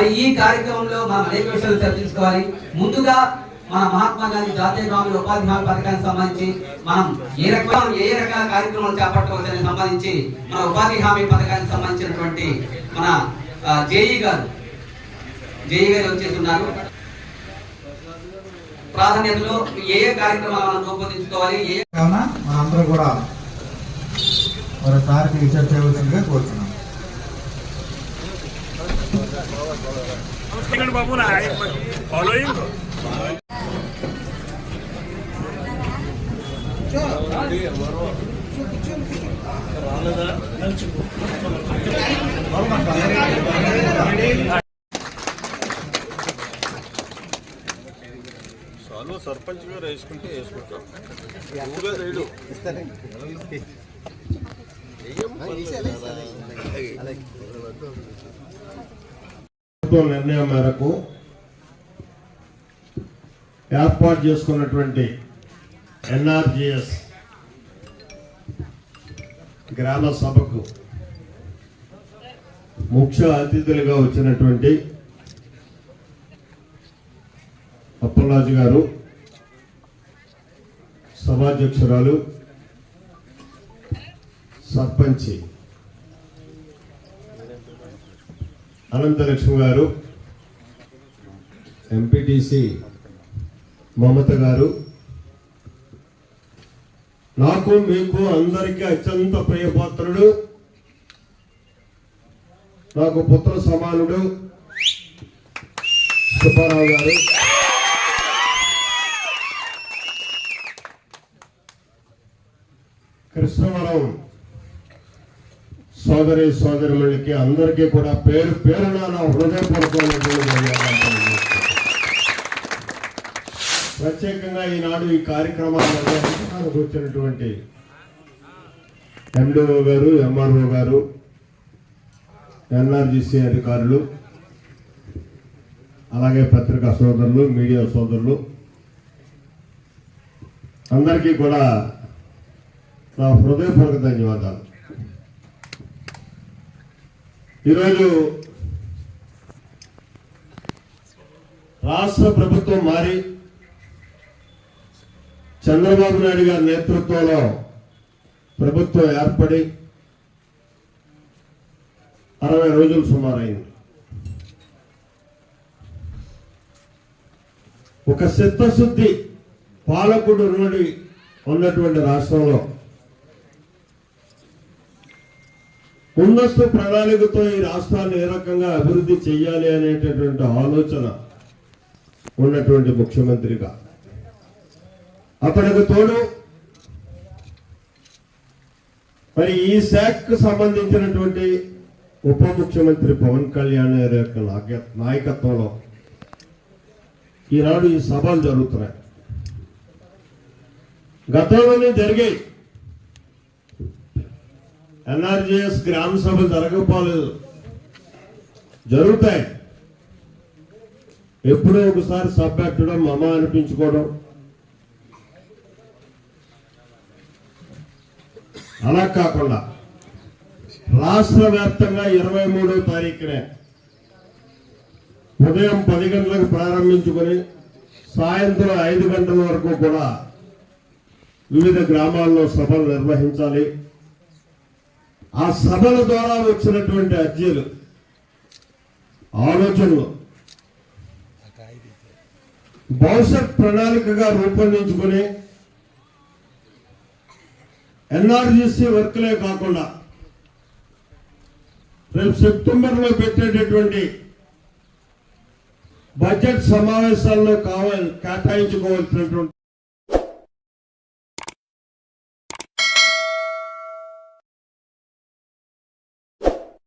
మరి ఈ కార్యక్రమంలో మనం అనేక విషయాలు చర్చించుకోవాలి. ముందుగా మన మహాత్మా గాంధీ జాతీయ గ్రామీణ ఉపాధి హామీ పథకానికి సంబంధించి మనం ఏ రకాల కార్యక్రమాలు చేపట్టవచ్చని సంబంధించి మన ఉపాధి హామీ పథకానికి సంబంధించినటువంటి మన జేఈ గారు వచ్చేస్తున్నారు. ప్రాధాన్యతలో ఏ కార్యక్రమాలు మనం రూపొందించుకోవాలి, మనందరూ కూడా మరోసారి విచారణ చేయవలసిందిగా కోరుతున్నాం. చాలు సర్పంచ్ గారు వేసుకుంటే వేసుకుంటాం. నిర్ణయం మేరకు ఏర్పాటు చేసుకున్నటువంటి ఎన్ఆర్జిఎస్ గ్రామ సభకు ముఖ్య అతిథులుగా వచ్చినటువంటి అప్పలరాజు గారు, సభాధ్యక్షురాలు, సర్పంచి అనంతలక్ష్మి గారు, ఎంపీటీసీ మమత గారు, నాకు మీకు అందరికీ అత్యంత ప్రియపాత్రుడు, నాకు పుత్ర సమానుడు సుబ్బారావు గారు, కృష్ణవరం సోదరి సోదరులకి అందరికీ కూడా పేరు పేరున నా హృదయపూర్వకమైనటువంటి ప్రత్యేకంగా ఈనాడు ఈ కార్యక్రమాలను వచ్చినటువంటి ఎండిఓ గారు, ఎంఆర్ఓ గారు, ఎన్ఆర్జిసి అధికారులు, అలాగే పత్రికా సోదరులు, మీడియా సోదరులు అందరికీ కూడా నా హృదయపూర్వక ధన్యవాదాలు. ఈరోజు రాష్ట్ర ప్రభుత్వం మారి చంద్రబాబు నాయుడు గారి నేతృత్వంలో ప్రభుత్వం ఏర్పడి 60 రోజులు సుమారైంది. ఒక చిత్తశుద్ధి పాలకుడు ఉన్నటువంటి రాష్ట్రంలో ముందస్తు ప్రణాళికతో ఈ రాష్ట్రాన్ని ఏ రకంగా అభివృద్ధి చేయాలి అనేటటువంటి ఆలోచన ఉన్నటువంటి ముఖ్యమంత్రిగా, అతనికి తోడు మరి ఈ శాఖకు సంబంధించినటువంటి ఉప ముఖ్యమంత్రి పవన్ కళ్యాణ్ గారి యొక్క నాయకత్వంలో ఈనాడు ఈ సభలు జరుగుతున్నాయి. గతంలోనే జరిగాయి. ఎన్ఆర్జిఎస్ గ్రామ సభలు జరుగుతాయి. ఎప్పుడో ఒకసారి సభ పెట్టడం, మమ అనిపించుకోవడం, అలా కాకుండా రాష్ట్ర వ్యాప్తంగా 23వ తారీఖునే ఉదయం 10 గంటలకు ప్రారంభించుకొని సాయంత్రం 5 గంటల వరకు కూడా వివిధ గ్రామాల్లో సభలు నిర్వహించాలి. ఆ సభల ద్వారా వచ్చినటువంటి అర్జీలు, ఆలోచనలు భవిష్యత్ ప్రణాళికగా రూపొందించుకొని ఎన్ఆర్జిసి వర్క్లే కాకుండా రేపు సెప్టెంబర్లో పెట్టేటటువంటి బడ్జెట్ సమావేశాల్లో కేటాయించుకోవాల్సినటువంటి